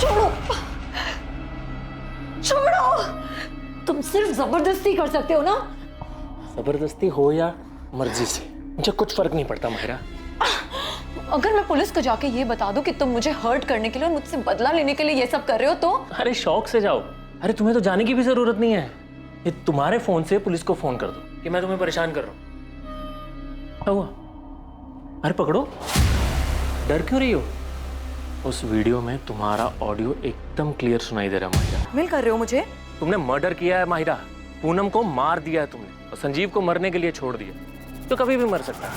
छोड़ो, छोड़ो। तुम सिर्फ जबरदस्ती कर सकते हो ना। जबरदस्ती हो या मर्जी से, मुझे कुछ फर्क नहीं पड़ता माहिरा। अगर मैं पुलिस को जाके ये बता दूं कि तुम मुझे हर्ट करने के लिए और मुझसे बदला लेने के लिए ये सब कर रहे हो तो? अरे शौक से जाओ। अरे तुम्हें तो जाने की भी जरूरत नहीं है। ये तुम्हारे फोन से पुलिस को फोन कर दो कि मैं तुम्हें परेशान कर रहा हूं। क्या हुआ? अरे पकड़ो, डर क्यों रही हो? उस वीडियो में तुम्हारा ऑडियो एकदम क्लियर सुनाई दे रहा है माहिरा। मिल कर रहे हो मुझे? तुमने मर्डर किया है माहिरा। पूनम को मार दिया है तुमने और संजीव को मरने के लिए छोड़ दिया। तो कभी भी मर सकता है।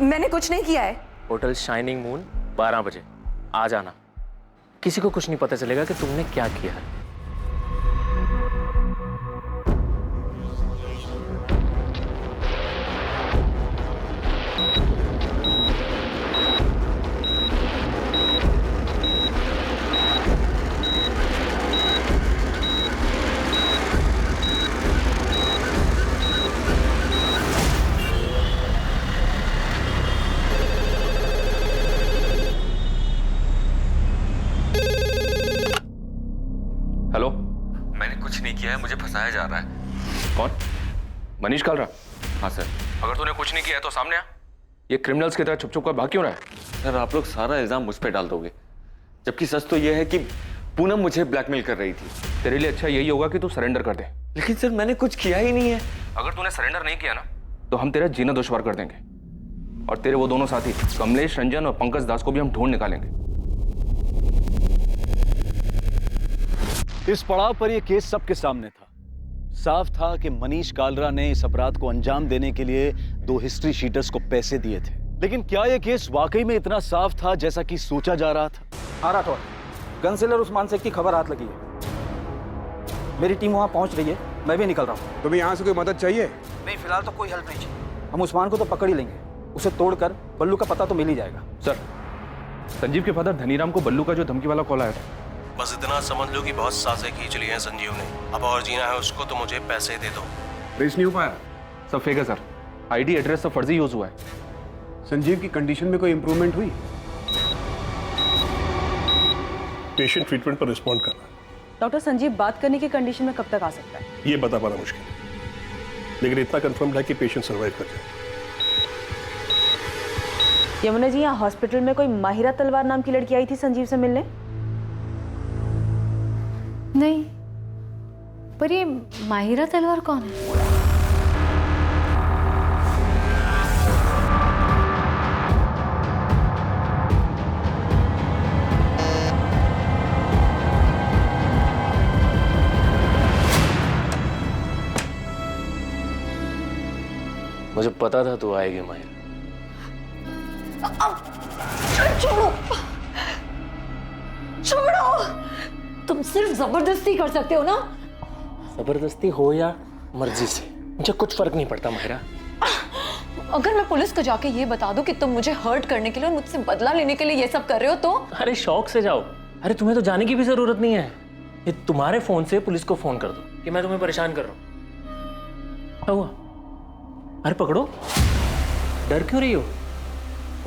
मैंने कुछ नहीं किया है। होटल शाइनिंग मून 12 बजे आ जाना। किसी को कुछ नहीं पता चलेगा कि तुमने क्या किया है। हेलो, मैंने कुछ नहीं किया है, मुझे फंसाया जा रहा है। कौन? मनीष कालरा? हाँ सर। अगर तूने कुछ नहीं किया है तो सामने आ। ये क्रिमिनल्स की तरह छुप छुप कर भाग क्यों रहा है? सर आप लोग सारा इल्जाम मुझ पे डाल दोगे, जबकि सच तो यह है कि पूनम मुझे ब्लैकमेल कर रही थी। तेरे लिए अच्छा यही होगा कि तू सरेंडर कर दे। लेकिन सर मैंने कुछ किया ही नहीं है। अगर तूने सरेंडर नहीं किया ना तो हम तेरा जीना दुश्वार कर देंगे, और तेरे वो दोनों साथी कमलेश रंजन और पंकज दास को भी हम ढूंढ निकालेंगे। इस पड़ाव पर यह केस सबके सामने था। साफ था कि मनीष कालरा ने इस अपराध को अंजाम देने के लिए 2 हिस्ट्री शीटर्स को पैसे दिए थे। लेकिन क्या यह केस वाकई में इतना साफ था जैसा कि सोचा जा रहा था? हाँ राठौर, कंसिलर उस्मान शेख की खबर हाथ लगी है। मेरी टीम वहाँ पहुँच रही है, मैं भी निकल रहा हूँ। तुम्हें यहाँ से कोई मदद चाहिए? नहीं, फिलहाल तो कोई हेल्प नहीं चाहिए। हम उस्मान को तो पकड़ ही लेंगे, उसे तोड़कर बल्लू का पता तो मिल ही जाएगा। सर, संजीव के फादर धनीराम को बल्लू का जो धमकी वाला कॉल आया था, बस इतना समझ लो कि बहुत साजें खींच ली हैं संजीव ने। अब और जीना है उसको तो मुझे पैसे दे दो। ट्रेस नहीं हो पाया? सब फेक है सर। आईडी एड्रेस सब फर्जी यूज हुआ है। संजीव की कंडीशन में कोई इंप्रूवमेंट हुई? पेशेंट ट्रीटमेंट पर रिस्पॉन्ड कर रहा है। डॉक्टर, संजीव बात करने की कंडीशन में कब तक आ सकता है? ये बता पाना मुश्किल है, लेकिन इतना कंफर्म है कि पेशेंट सर्वाइव कर जाए। यमुना जी, यहाँ हॉस्पिटल में कोई माहिरा तलवार नाम की लड़की आई थी संजीव से मिलने? नहीं, पर ये माहिरा तलवार कौन है? मुझे पता था तू आएगी माहिरा। छोड़ो, छोड़ो। तुम सिर्फ जबरदस्ती कर सकते हो ना। जबरदस्ती हो या मर्जी से, मुझे कुछ फर्क नहीं पड़ता माहिरा। अगर मैं पुलिस को जाके ये बता दूं कि तुम मुझे हर्ट करने के लिए और मुझसे बदला लेने के लिए ये सब कर रहे हो तो? अरे शौक से जाओ। अरे तुम्हें तो जाने की भी जरूरत नहीं है। ये तुम्हारे फोन से पुलिस को फोन कर दो कि मैं तुम्हें परेशान कर रहा हूं। क्या हुआ? अरे पकड़ो, डर क्यों रही हो?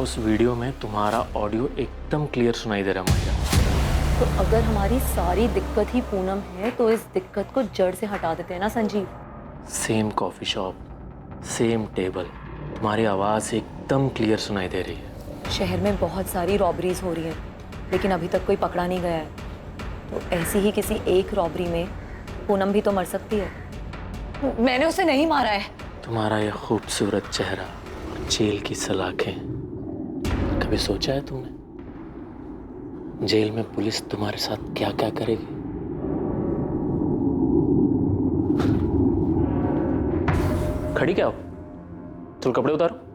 उस वीडियो में तुम्हारा ऑडियो एकदम क्लियर सुनाई दे रहा है माहिरा। तो अगर हमारी सारी दिक्कत ही पूनम है तो इस दिक्कत को जड़ से हटा देते हैं ना Sanjeev. Same coffee shop, same table, तुम्हारी आवाज एकदम क्लियर सुनाई दे रही है। शहर में बहुत सारी रॉबरीज हो रही हैं, लेकिन अभी तक कोई पकड़ा नहीं गया है। तो ऐसी ही किसी एक रॉबरी में पूनम भी तो मर सकती है। मैंने उसे नहीं मारा है। तुम्हारा यह खूबसूरत चेहरा और जेल की सलाखें, कभी सोचा है तुमने जेल में पुलिस तुम्हारे साथ क्या क्या करेगी? खड़ी क्या हो? चल कपड़े उतारो।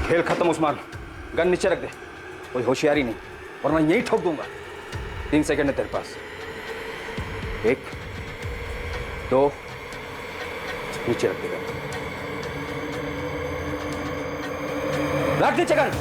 खेल खत्म उस्मान, गन नीचे रख दे। कोई होशियारी नहीं, वरना यही ठोक दूंगा। 3 सेकंड है तेरे पास। 1 2, नीचे रख देगा। रख नीचे गन।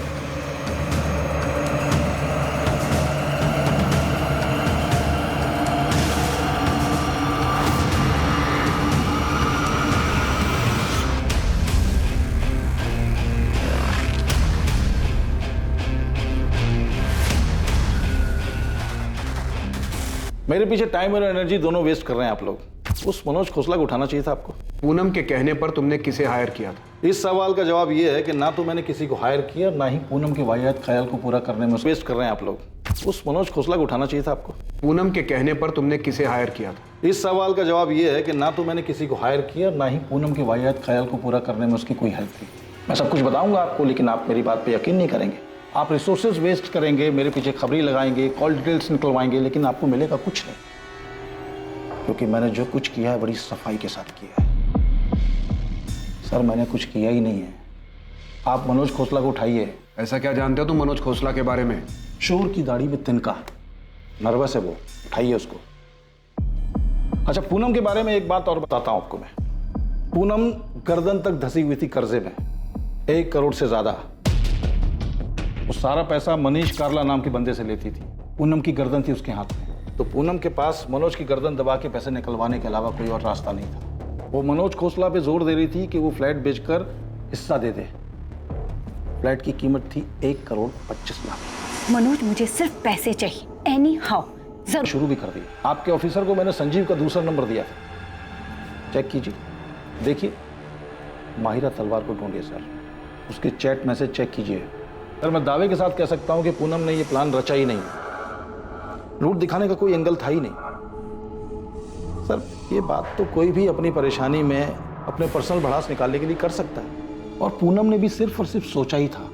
मेरे पीछे टाइम और एनर्जी दोनों वेस्ट कर रहे हैं आप लोग। उस मनोज खोसला को उठाना चाहिए था आपको। पूनम के कहने पर तुमने किसे हायर किया था? इस सवाल का जवाब ये है कि ना तो मैंने किसी को हायर किया, ना ही पूनम के वाहियात ख्याल को पूरा करने में वेस्ट कर रहे हैं आप लोग। उस मनोज खोसला को उठाना चाहिए था आपको। पूनम के कहने पर तुमने किसे हायर किया था? इस सवाल का जवाब ये है कि ना तो मैंने किसी को हायर किया, ना ही पूनम के वाहियात ख्याल को पूरा करने में उसकी कोई हेल्प की। मैं सब कुछ बताऊंगा आपको, लेकिन आप मेरी बात पे यकीन नहीं करेंगे। आप रिसोर्सेज वेस्ट करेंगे, मेरे पीछे खबरी लगाएंगे, कॉल डिटेल्स निकलवाएंगे, लेकिन आपको मिलेगा कुछ नहीं, क्योंकि मैंने जो कुछ किया है बड़ी सफाई के साथ किया है। सर मैंने कुछ किया ही नहीं है। आप मनोज खोसला को उठाइए। ऐसा क्या जानते हो तुम मनोज खोसला के बारे में? शोर की दाढ़ी में तिनका, नर्वस है वो, उठाइए उसको। अच्छा, पूनम के बारे में एक बात और बताता हूं आपको मैं। पूनम गर्दन तक धसी हुई थी कर्जे में, 1 करोड़ से ज्यादा। वो सारा पैसा मनीष कार्ला नाम के बंदे से लेती थी। पूनम की गर्दन थी उसके हाथ में, तो पूनम के पास मनोज की गर्दन दबा के पैसे निकलवाने के अलावा कोई और रास्ता नहीं था। वो मनोज खोसला पे जोर दे रही थी कि वो फ्लैट बेचकर हिस्सा दे दे। फ्लैट की कीमत थी 1 करोड़ 25 लाख। मनोज मुझे सिर्फ पैसे चाहिए, एनी हाउ। जरूर शुरू भी कर दिया। आपके ऑफिसर को मैंने संजीव का दूसरा नंबर दिया था, चेक कीजिए, देखिए। माहिरा तलवार को ढूंढिए सर, उसके चैट मैसेज चेक कीजिए। सर मैं दावे के साथ कह सकता हूं कि पूनम ने ये प्लान रचा ही नहीं। रूट दिखाने का कोई एंगल था ही नहीं। सर ये बात तो कोई भी अपनी परेशानी में अपने पर्सनल भड़ास निकालने के लिए कर सकता है, और पूनम ने भी सिर्फ और सिर्फ सोचा ही था,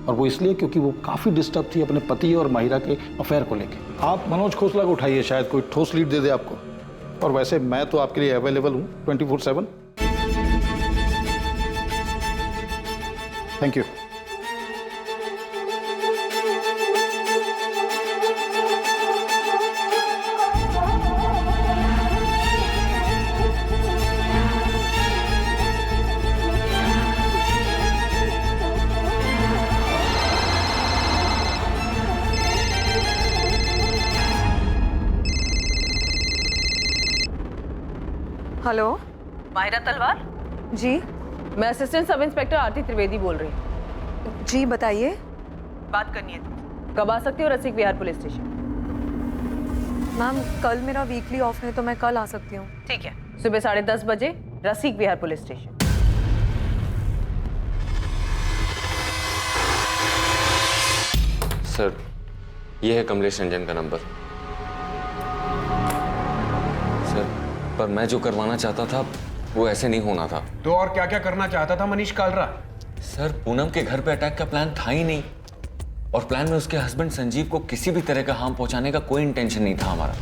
और वो इसलिए क्योंकि वो काफी डिस्टर्ब थी अपने पति और माहिरा के अफेयर को लेकर। आप मनोज खोसला को उठाइए, शायद कोई ठोस लीड दे दे आपको। और वैसे मैं तो आपके लिए अवेलेबल हूं 24/7। Thank you. हेलो, माहिरा तलवार जी। मैं असिस्टेंट सब इंस्पेक्टर आरती त्रिवेदी बोल रही हूँ। जी बताइए। बात करनी है तुमसे। कब आ सकती हो रसिक विहार पुलिस स्टेशन? मैम कल मेरा वीकली ऑफ है, तो मैं कल आ सकती हूँ। ठीक है, सुबह 10:30 बजे रसिक विहार पुलिस स्टेशन। सर ये है कमलेश रंजन का नंबर। सर पर मैं जो करवाना चाहता था वो ऐसे नहीं होना था। तो और क्या क्या करना चाहता था मनीष कालरा? सर पूनम के घर पे अटैक का प्लान था ही नहीं, और प्लान में उसके हस्बैंड संजीव को किसी भी तरह का हार्म पहुंचाने का कोई इंटेंशन नहीं था हमारा,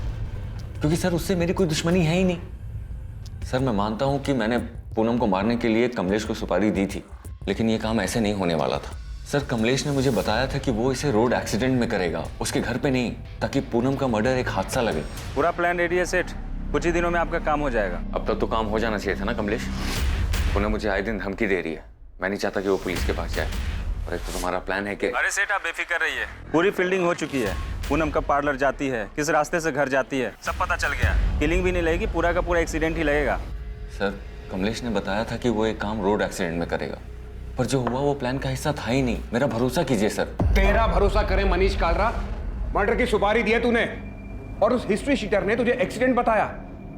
क्योंकि सर उससे मेरी कोई दुश्मनी है ही नहीं। सर मैं मानता हूं कि मैंने पूनम को मारने के लिए कमलेश को सुपारी दी थी, लेकिन ये काम ऐसे नहीं होने वाला था। सर कमलेश ने मुझे बताया था कि वो इसे रोड एक्सीडेंट में करेगा, उसके घर पे नहीं, ताकि पूनम का मर्डर एक हादसा लगे। पूरा प्लान रेडी है सेठ, कुछ ही दिनों में आपका काम हो जाएगा। अब तक तो काम हो जाना चाहिए था ना कमलेश। पूनम मुझे आए दिन धमकी दे रही है, मैं नहीं चाहता कि वो पुलिस के पास जाए। और एक तो तुम्हारा प्लान है कि... अरे सेठ आप बेफिक्र रहिए, पूरी फील्डिंग हो चुकी है। पूनम कब पार्लर जाती है, किस रास्ते से घर जाती है, सब पता चल गया। किलिंग भी नहीं लगेगी, पूरा का पूरा एक्सीडेंट ही लगेगा। सर कमलेश ने बताया था कि वो एक काम रोड एक्सीडेंट में करेगा, पर जो हुआ वो प्लान का हिस्सा था ही नहीं। मेरा भरोसा कीजिए सर। तेरा भरोसा करे मनीष कालरा? मर्डर की सुपारी दी है तूने, और उस हिस्ट्री शीटर ने तुझे एक्सीडेंट बताया।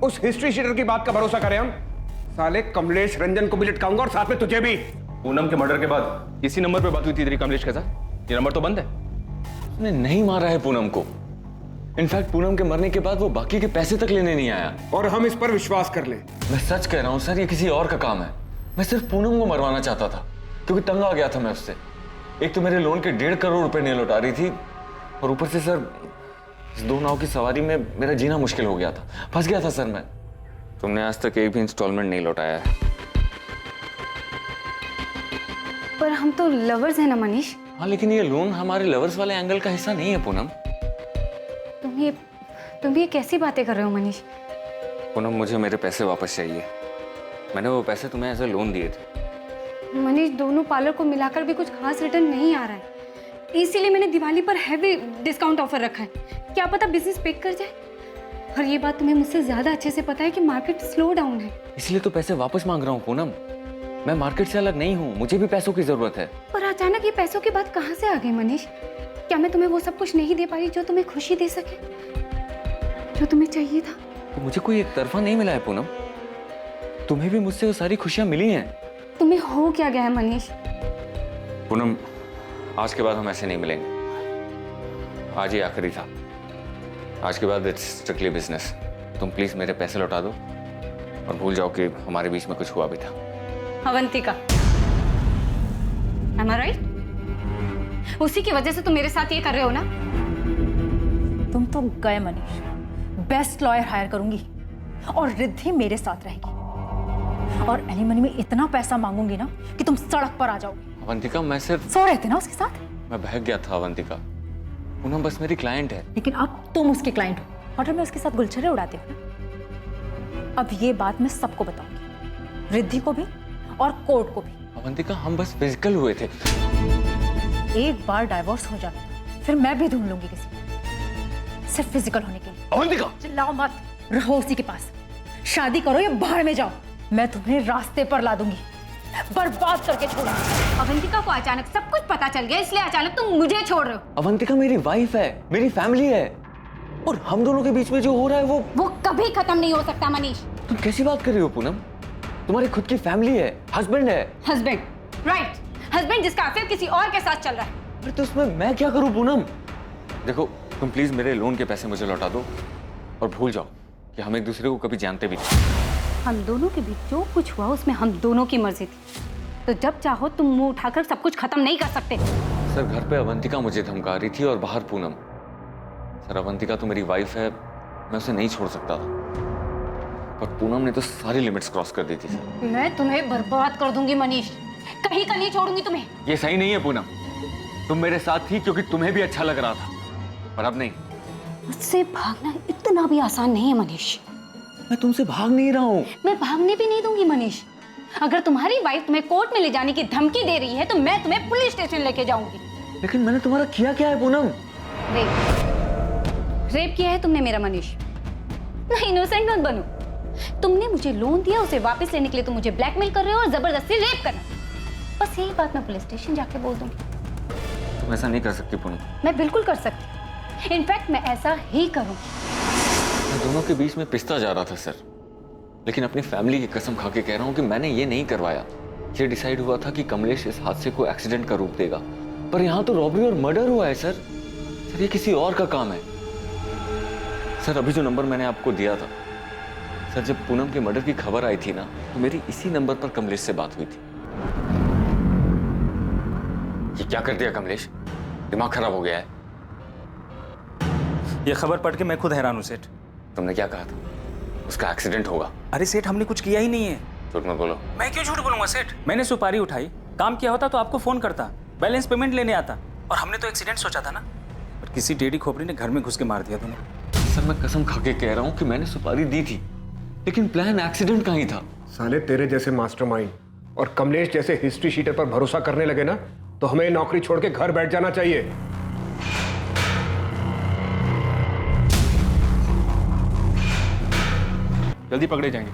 उस हिस्ट्री शीटर की बात का भरोसा करें हम? साले कमलेश रंजन को भी लटकाऊंगा, और साथ में तुझे भी। पूनम के मर्डर के बाद इसी नंबर पे बात हुई थी तेरी कमलेश के साथ? ये नंबर तो बंद है। उसने नहीं मारा है पूनम को। इनफैक्ट पूनम के मरने के बाद वो बाकी के पैसे तक लेने नहीं आया। और हम इस पर विश्वास कर लें? मैं सच कह रहा हूँ सर, ये किसी और का काम है। मैं सिर्फ पूनम को मरवाना चाहता था, क्योंकि तंग आ गया था मैं उससे। एक तो मेरे लोन के 1.5 करोड़ रुपए नहीं लौटा रही थी, और ऊपर से सर इस 2 नाव की सवारी में मेरा जीना मुश्किल हो गया था, फंस गया था सर मैं। तुमने आज तक एक भी इंस्टॉलमेंट नहीं लौटाया है। पर हम तो लवर्स हैं ना मनीष। हाँ, लेकिन ये लोन हमारे लवर्स वाले एंगल का हिस्सा नहीं है पूनम। तुम ये कैसी बातें कर रहे हो मनीष? पूनम, मुझे मेरे पैसे वापस चाहिए। मैंने वो पैसे तुम्हें एज ए लोन दिए थे। मनीष, दोनों पार्लर को मिलाकर भी कुछ खास रिटर्न नहीं आ रहा है, इसीलिए मैंने दिवाली पर हैवी डिस्काउंट ऑफर रखा है। क्या पता बिजनेस पिक कर जाए। और ये बात तुम्हें मुझसे ज्यादा अच्छे से पता है कि मार्केट स्लो डाउन है। इसलिए तो पैसे वापस मांग रहा हूँ पूनम। मैं मार्केट से अलग नहीं हूँ, मुझे भी पैसों की जरूरत है। पर अचानक ये पैसों की बात कहाँ से आ गई मनीष? क्या मैं तुम्हें वो सब कुछ नहीं दे पाई जो तुम्हें खुशी दे सके, जो तुम्हें चाहिए था? तो मुझे कोई एक तरफा नहीं मिला है पूनम। तुम्हें भी मुझसे वो सारी खुशियां मिली हैं। तुम्हें हो क्या गया है मनीष? पूनम, आज के बाद हम ऐसे नहीं मिलेंगे। आज ही आखिरी था। आज के बाद इट्स स्ट्रिक्टली बिजनेस। तुम प्लीज मेरे पैसे लौटा दो और भूल जाओ कि हमारे बीच में कुछ हुआ भी था। Avantika, am I right? उसी की वजह से तुम मेरे साथ ये कर रहे हो ना? तुम तो गए मनीष। बेस्ट लॉयर हायर करूंगी और रिद्धि मेरे साथ रहेगी और एलिमनी में इतना पैसा मांगूंगी ना कि तुम सड़क पर आ जाओगे। अवंतिका, मैं सिर्फ सो रहे थे ना उसके साथ। मैं बहक गया था अवंतिका। पूनम बस मेरी क्लाइंट है। लेकिन अब तुम उसके क्लाइंट हो, होटल में उसके साथ गुलछरे उड़ाते हो ना। अब ये बात मैं सबको बताऊंगी, रिद्धि को भी और कोर्ट को भी। अवंतिका, हम बस फिजिकल हुए थे। एक बार डाइवोर्स हो जाता फिर मैं भी ढूंढ लूंगी किसी, सिर्फ फिजिकल होने के लिए। अवंतिका, चिल्लाओ मत, रहो उसी के पास। शादी करो या बाहर में जाओ, मैं तुम्हें रास्ते पर ला दूंगी, बर्बाद करके छोड़ूंगी। अवंतिका को अचानक सब कुछ पता चल गया, इसलिए अचानक तुम मुझे छोड़ रहे हो। अवंतिका मेरी वाइफ है, मेरी फैमिली है, और हम दोनों के बीच में जो हो रहा है वो कभी खत्म नहीं हो सकता मनीष। तुम कैसी बात कर रही हो पूनम? तुम्हारी खुद की फैमिली है, हस्बैंड है। हस्बैंड, राइट, हस्बैंड जिसका अफेयर किसी और के साथ चल रहा है। अरे तो उसमें मैं क्या करूं पूनम? देखो, तुम प्लीज मेरे लोन के पैसे मुझे लौटा दो और भूल जाओ कि हम एक दूसरे को कभी जानते भी नहीं। हम दोनों के बीच जो कुछ हुआ उसमें हम दोनों की मर्जी थी, तो जब चाहो तुम मुंह उठाकर सब कुछ खत्म नहीं कर सकते। सर, घर पे अवंतिका मुझे धमका रही थी और बाहर पूनम। सर, अवंतिका तो मेरी वाइफ है, मैं उसे नहीं छोड़ सकता था, पर पूनम ने तो सारी लिमिट्स क्रॉस कर दी थी सर। मैं तुम्हें बर्बाद कर दूंगी मनीष, कहीं का नहीं छोड़ूंगी तुम्हें। ये सही नहीं है पूनम। तुम मेरे साथ थी क्योंकि तुम्हें भी अच्छा लग रहा था, पर अब नहीं। मुझसे भागना इतना भी आसान नहीं है मनीष। मैं तुमसे भाग नहीं रहा हूँ। मैं भागने भी नहीं दूंगी मनीष। अगर तुम्हारी वाइफ तुम्हें कोर्ट में ले जाने की धमकी दे रही है तो मैं तुम्हें पुलिस स्टेशन लेके जाऊंगी। लेकिन मैंने तुम्हारा किया क्या है पूनम? रेप किया है तुमने मेरा मनीष। नहीं, इनोसेंट मत बनो। तुमने मुझे लोन दिया, उसे वापस लेने के लिए तुम मुझे ब्लैकमेल कर रहे हो और जबरदस्ती रेप करना। बस यही बात मैं पुलिस स्टेशन जाके बोल दूंगी। तुम ऐसा नहीं कर सकती पूनम। मैं बिल्कुल कर सकती, इनफैक्ट मैं ऐसा ही करूँ। मैं दोनों के बीच में पिसता जा रहा था सर, लेकिन अपनी फैमिली की कसम खा के कह रहा हूँ कि मैंने ये नहीं करवाया। ये डिसाइड हुआ था कि कमलेश इस हादसे को एक्सीडेंट का रूप देगा, पर यहाँ तो रॉबरी और मर्डर हुआ है सर। सर, ये किसी और का काम है। सर, अभी जो नंबर मैंने आपको दिया था सर, जब पूनम के मर्डर की खबर आई थी ना, तो मेरी इसी नंबर पर कमलेश से बात हुई थी। ये क्या कर दिया कमलेश? दिमाग खराब हो गया है। ये खबर पढ़ के मैं खुद हैरान हूँ सेठ। तुमने क्या कहा था? उसका एक्सीडेंट होगा। अरे सेठ, हमने कुछ किया ही नहीं है। झूठ मत बोलो। मैं क्यों झूठ बोलूंगा सेठ? मैंने सुपारी उठाई, काम किया होता तो आपको फोन करता, बैलेंस पेमेंट लेने आता, और हमने तो एक्सीडेंट सोचा था ना, पर किसी टेढ़ी खोपड़ी ने घर में घुस के मार दिया तुम्हें। सर, मैं कसम खा के कह रहा हूँ कि मैंने सुपारी दी थी, लेकिन प्लान एक्सीडेंट का ही था। साले, तेरे जैसे मास्टरमाइंड और कमलेश जैसे हिस्ट्री शीटर पर भरोसा करने लगे ना, तो हमें नौकरी छोड़ के घर बैठ जाना चाहिए। जल्दी पकड़े जाएंगे।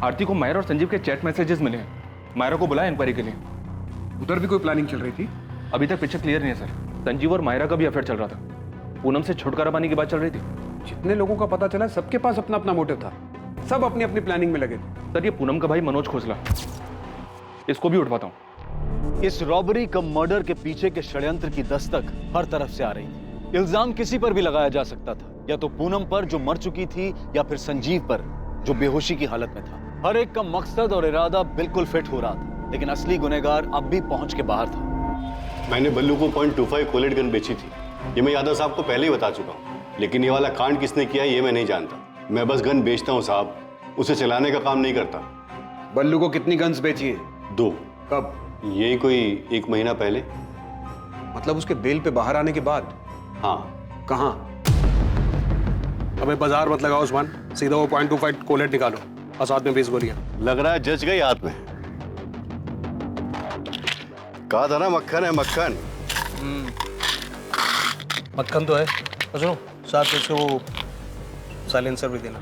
आरती को मायरा और संजीव के चैट मैसेजेस मिले हैं। मायरा को बुलाया इंक्वायरी के लिए। उधर भी कोई प्लानिंग चल रही थी? अभी तक पिक्चर क्लियर नहीं है सर। संजीव और मायरा का भी अफेयर चल रहा था। पूनम से छुटकारा पाने की बात चल रही थी। जितने लोगों का पता चला, सबके पास अपना अपना मोटिव था, सब अपनी अपनी प्लानिंग में लगे थे। सर, ये पूनम का भाई मनोज खोसला, इसको भी उठवाता हूँ। इस रॉबरी कम मर्डर के पीछे के षड्यंत्र की दस्तक हर तरफ से आ रही थी। इल्जाम किसी पर भी लगाया जा सकता था, या तो पूनम पर जो मर चुकी थी, या फिर संजीव पर जो बेहोशी की हालत में था। हर एक का मकसद और इरादा बिल्कुल फिट हो रहा था, लेकिन असली गुनहगार अब भी पहुंच के बाहर था। मैंने बल्लू को .25 कोलेट गन बेची थी, ये मैं यादव साहब को पहले ही बता चुका हूँ, लेकिन ये वाला कांड किसने किया ये मैं नहीं जानता। मैं बस गन बेचता हूँ साहब, उसे चलाने का काम नहीं करता। बल्लू को कितनी गन्स बेची है? 2। कब? यही कोई 1 महीना पहले। मतलब उसके बेल पे बाहर आने के बाद? हाँ। कहाँ? अबे बाजार मत लगाओ उस्मान, सीधा वो .25 कोलेट निकालो और साथ में 20 गोलियां। लग रहा है जज गई हाथ में। कहा था ना मक्खन है मक्खन। मक्खन तो है। और सुनो, साथ में से वो साइलेंसर भी देना।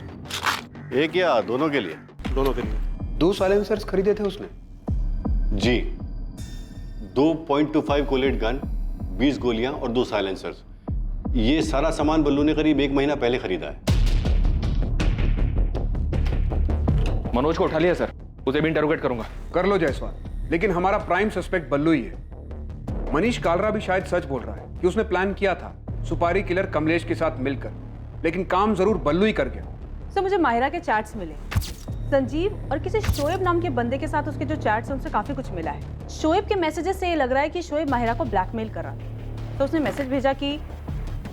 एक या दोनों के लिए? दोनों के लिए। 2 साइलेंसर्स खरीदे थे उसने? जी, 2 .25 कोलेट गन, 20 गोलियां और 2 साइलेंसर्स। ये सारा सामान बल्लू ने करीब 1 महीना पहले खरीदा है। मनोज को उठा लिया सर, उसे भी इंटरोगेट करूंगा। कर लो जायसवाल, लेकिन हमारा प्राइम सस्पेक्ट बल्लू ही है। मनीष कालरा भी शायद सच बोल रहा है कि उसने प्लान किया था सुपारी किलर कमलेश के साथ मिलकर, लेकिन काम जरूर बल्लू ही कर गया। सर मुझे माहिरा के चैट्स मिले, संजीव और किसी शोएब नाम के बंदे के साथ उसके जो चैट्स हैं उनसे काफी कुछ मिला है। शोएब के मैसेजेस से ये लग रहा है कि शोएब माहिरा को ब्लैकमेल कर रहा था। तो उसने मैसेज भेजा कि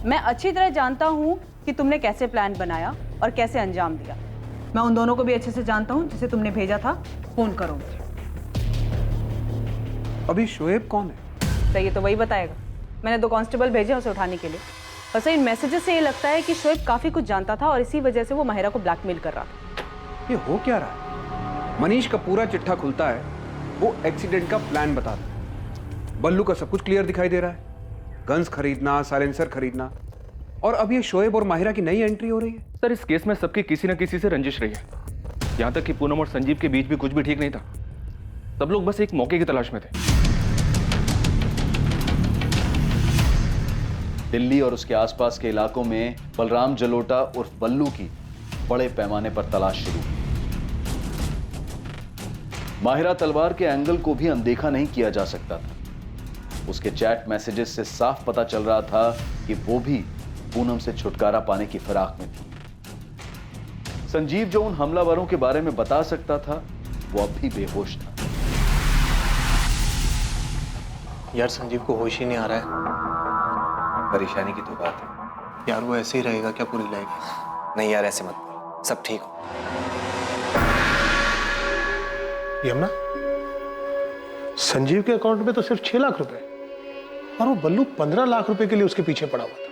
मैं अच्छी तरह जानता हूँ कि तुमने कैसे प्लान बनाया और कैसे अंजाम दिया। मैं उन दोनों को भी अच्छे से जानता हूँ जिसे तुमने भेजा था, फोन करो। अभी शोएब कौन है? तो ये तो वही बताएगा। मैंने 2 कांस्टेबल भेजे उसे उठाने के लिए। और सर इन मैसेजेस से ये लगता है कि शोएब काफी कुछ जानता था और इसी वजह से वो माहिरा को ब्लैकमेल कर रहा था। ये हो क्या रहा है? मनीष का पूरा चिट्ठा खुलता है, वो एक्सीडेंट का प्लान बताता है। बल्लू का सब कुछ क्लियर दिखाई दे रहा है, गन्स खरीदना, साइलेंसर खरीदना, और अब ये शोएब और माहिरा की नई एंट्री हो रही है। सर इस केस में सबकी किसी न किसी से रंजिश रही है। यहाँ तक कि पूनम और संजीव के बीच भी कुछ भी ठीक नहीं था। सब लोग बस एक मौके की तलाश में थे। दिल्ली और उसके आसपास के इलाकों में बलराम जलोटा उर्फ बल्लू की बड़े पैमाने पर तलाश शुरू हुई। माहिरा तलवार के एंगल को भी अनदेखा नहीं किया जा सकता था। उसके चैट मैसेजेस से साफ पता चल रहा था कि वो भी पूनम से छुटकारा पाने की फिराक में थी। संजीव जो उन हमलावरों के बारे में बता सकता था, वो अब भी बेहोश था। यार संजीव को होश ही नहीं आ रहा है। परेशानी की तो बात है यार, वो ऐसे ही रहेगा क्या पूरी लाइफ? नहीं यार, ऐसे मत बोल, सब ठीक हो। यमुना, संजीव के अकाउंट में तो सिर्फ 6 लाख रुपए और वो बल्लू 15 लाख रुपए के लिए उसके पीछे पड़ा हुआ था।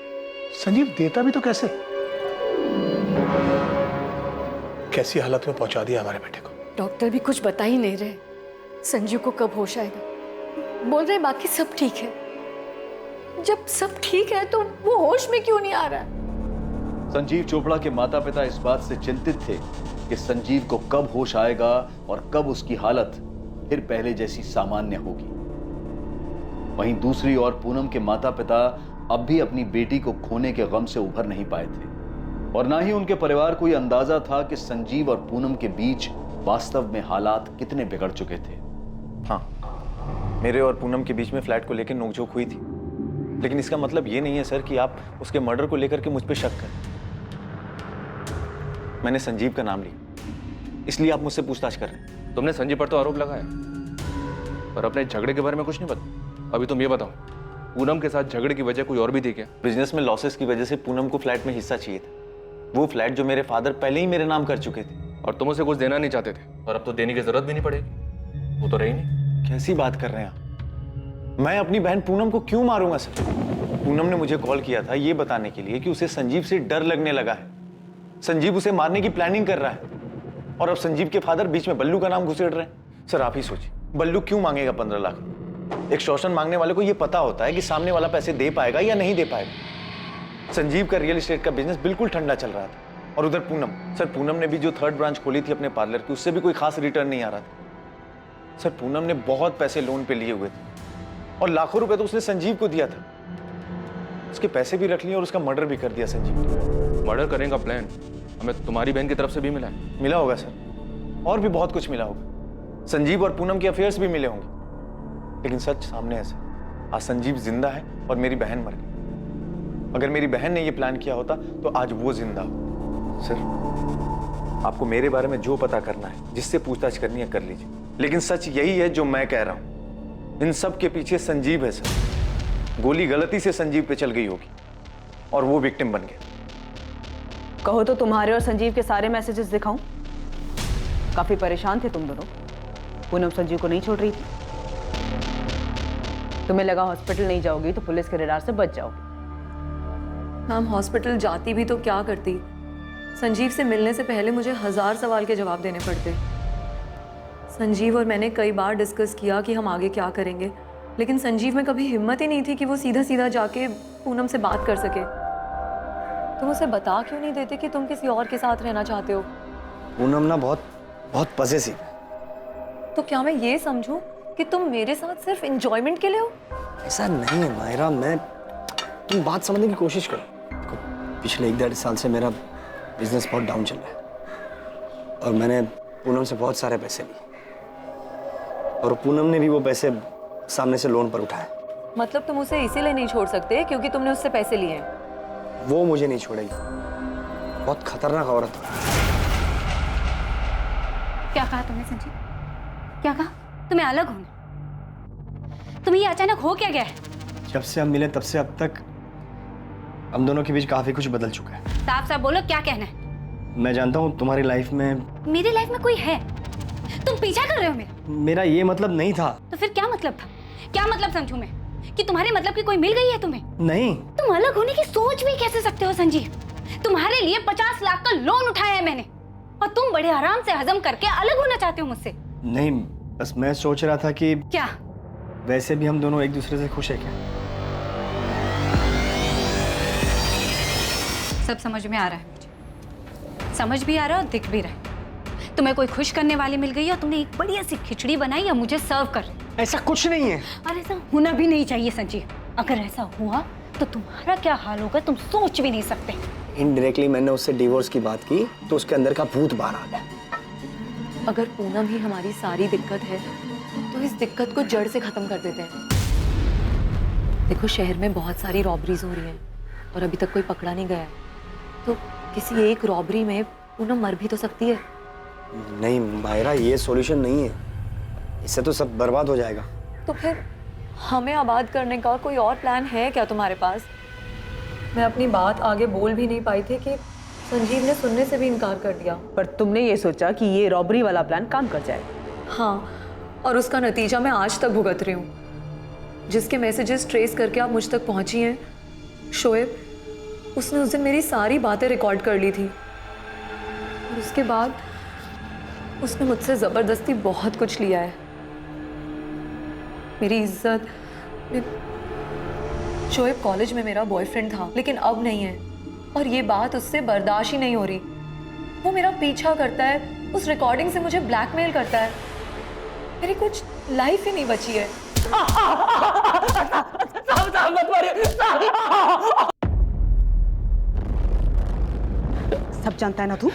संजीव देता भी तो कैसे? कैसी हालत में पहुंचा दिया हमारे बेटे को। डॉक्टर भी कुछ बता ही नहीं रहे संजीव को कब होश आएगा। बोल रहे बाकी सब ठीक है। जब सब ठीक है तो वो होश में क्यों नहीं आ रहा है? संजीव चोपड़ा के माता पिता इस बात से चिंतित थे कि संजीव को कब होश आएगा और कब उसकी हालत फिर पहले जैसी सामान्य होगी। वहीं दूसरी ओर पूनम के माता पिता अब भी अपनी बेटी को खोने के गम से उभर नहीं पाए थे और ना ही उनके परिवार को यह अंदाजा था कि संजीव और पूनम के बीच वास्तव में हालात कितने बिगड़ चुके थे। हाँ, मेरे और पूनम के बीच में फ्लैट को लेकर नोकझोंक हुई थी, लेकिन इसका मतलब ये नहीं है सर कि आप उसके मर्डर को लेकर के मुझ पर शक करें। मैंने संजीव का नाम लिया, इसलिए आप मुझसे पूछताछ कर रहे हैं। तुमने संजीव पर तो आरोप लगाया, पर अपने झगड़े के बारे में कुछ नहीं पता। अभी तुम ये बताओ, पूनम के साथ झगड़े की वजह कोई और भी थी क्या? बिजनेस में लॉसेस की वजह से पूनम को फ्लैट में हिस्सा चाहिए था। वो फ्लैट जो मेरे फादर पहले ही मेरे नाम कर चुके थे। और तुम उसे कुछ देना नहीं चाहते थे, और अब तो देने की जरूरत भी नहीं पड़ेगी, वो तो रही नहीं। कैसी बात कर रहे हैं आप? मैं अपनी बहन पूनम को क्यों मारूंगा सर? पूनम ने मुझे कॉल किया था ये बताने के लिए कि उसे संजीव से डर लगने लगा है। संजीव उसे मारने की प्लानिंग कर रहा है और अब संजीव के फादर बीच में बल्लू का नाम घुसेड़ रहे हैं। सर आप ही सोचिए, बल्लू क्यों मांगेगा 15 लाख? एक शोषण मांगने वाले को यह पता होता है कि सामने वाला पैसे दे पाएगा या नहीं दे पाएगा। संजीव का रियल एस्टेट का बिजनेस बिल्कुल ठंडा चल रहा था और उधर पूनम, सर पूनम ने भी जो 3rd ब्रांच खोली थी अपने पार्लर की, उससे भी कोई खास रिटर्न नहीं आ रहा था। सर पूनम ने बहुत पैसे लोन पे लिए हुए थे और लाखों रुपए तो उसने संजीव को दिया था। उसके पैसे भी रख लिए और उसका मर्डर भी कर दिया संजीव ने। मर्डर करने का प्लान हमें तुम्हारी बहन की तरफ से भी मिला है। मिला होगा सर, और भी बहुत कुछ मिला होगा। संजीव और पूनम के अफेयर्स भी मिले होंगे, लेकिन सच सामने है सर। आज संजीव जिंदा है और मेरी बहन मर गई। अगर मेरी बहन ने यह प्लान किया होता तो आज वो जिंदा हो। सर आपको मेरे बारे में जो पता करना है, जिससे पूछताछ करनी है कर लीजिए, लेकिन सच यही है जो मैं कह रहा हूं। इन सब के पीछे संजीव है सर। गोली गलती से संजीव पे चल गई होगी और वो विक्टिम बन गया। कहो तो तुम्हारे और संजीव के सारे मैसेजेस दिखाऊं? काफी परेशान थे तुम दोनों। पूनम संजीव को नहीं छोड़ रही थी। तुम्हें लगा हॉस्पिटल नहीं जाओगी तो पुलिस के रडार से बच जाओगी। मैम हॉस्पिटल जाती भी तो क्या करती, संजीव से मिलने से पहले मुझे 1000 सवाल के जवाब देने पड़ते। संजीव और मैंने कई बार डिस्कस किया कि हम आगे क्या करेंगे, लेकिन संजीव में कभी हिम्मत ही नहीं थी कि वो सीधा सीधा जाके पूनम से बात कर सके। तुम उसे बता क्यों नहीं देते कि तुम किसी और के साथ रहना चाहते हो? पूनम ना बहुत पजेसिव है। तो क्या मैं ये समझूं कि तुम मेरे साथ सिर्फ एंजॉयमेंट के लिए हो? ऐसा नहीं है मायरा, तुम बात समझने की कोशिश करो। पिछले 1-1.5 साल से मेरा बिजनेस बहुत डाउन चल रहा है और मैंने पूनम से बहुत सारे पैसे लिए और पूनम ने भी वो पैसे सामने से लोन पर उठाए। मतलब तुम उसे इसीलिए नहीं छोड़ सकते क्योंकि तुमने उससे पैसे लिए हैं? वो मुझे नहीं छोड़ेगी, बहुत खतरनाक औरत है। क्या कहा तुमने संजीव? क्या कहा? तुम्हें अलग होना? तुम्हें ये अचानक हो क्या गया है? जब से हम मिले तब से अब तक हम दोनों के बीच काफी कुछ बदल चुका है। साफ साफ बोलो, क्या कहना है? मैं जानता हूँ तुम्हारी लाइफ में, मेरी लाइफ में कोई है? तुम पीछा कर रहे हो मेरा ये मतलब नहीं था। तो फिर क्या मतलब था? क्या मतलब समझूं मैं कि तुम्हारे मतलब की कोई मिल गई है तुम्हें? नहीं। तुम अलग होने की सोच भी कैसे सकते हो संजीव? तुम्हारे लिए 50 लाख का लोन उठाया है मैंने और तुम बड़े आराम से हजम करके अलग होना चाहते हो मुझसे। नहीं, बस मैं सोच रहा था कि क्या वैसे भी हम दोनों एक दूसरे से खुश है क्या? सब समझ में आ रहा है मुझे, समझ भी आ रहा है और दिख भी रहा है। तुम्हें कोई खुश करने वाली मिल गई और तुमने एक बढ़िया सी खिचड़ी बनाई और मुझे सर्व कर रही। ऐसा कुछ नहीं है। और ऐसा होना भी नहीं चाहिए संजीव। अगर ऐसा हुआ तो तुम्हारा क्या हाल होगा तुम सोच भी नहीं सकते। इनडायरेक्टली मैंने उससे डिवोर्स की बात की तो उसके अंदर का भूत बाहर आ गया। अगर पूनम ही हमारी सारी दिक्कत है तो इस दिक्कत को जड़ से खत्म कर देते हैं। देखो शहर में बहुत सारी रॉबरीज हो रही हैं और अभी तक कोई पकड़ा नहीं गया है, तो किसी एक रॉबरी में पूनम मर भी तो सकती है। नहीं मायरा, ये सॉल्यूशन नहीं है, इससे तो सब बर्बाद हो जाएगा। तो फिर हमें आबाद करने का कोई और प्लान है क्या तुम्हारे पास? मैं अपनी बात आगे बोल भी नहीं पाई थी कि संजीव ने सुनने से भी इनकार कर दिया। पर तुमने ये सोचा कि ये रॉबरी वाला प्लान काम कर जाए। हाँ, और उसका नतीजा मैं आज तक भुगत रही हूँ। जिसके मैसेजेस ट्रेस करके आप मुझ तक पहुंची हैं, शोएब, उसने उस दिन मेरी सारी बातें रिकॉर्ड कर ली थी और उसके बाद उसने मुझसे ज़बरदस्ती बहुत कुछ लिया है। मेरी इज्जत। शोएब कॉलेज में मेरा बॉयफ्रेंड था लेकिन अब नहीं है और ये बात उससे बर्दाश्त ही नहीं हो रही। वो मेरा पीछा करता है, उस रिकॉर्डिंग से मुझे ब्लैकमेल करता है। मेरी कुछ लाइफ ही नहीं बची है। सब जानता है ना तू?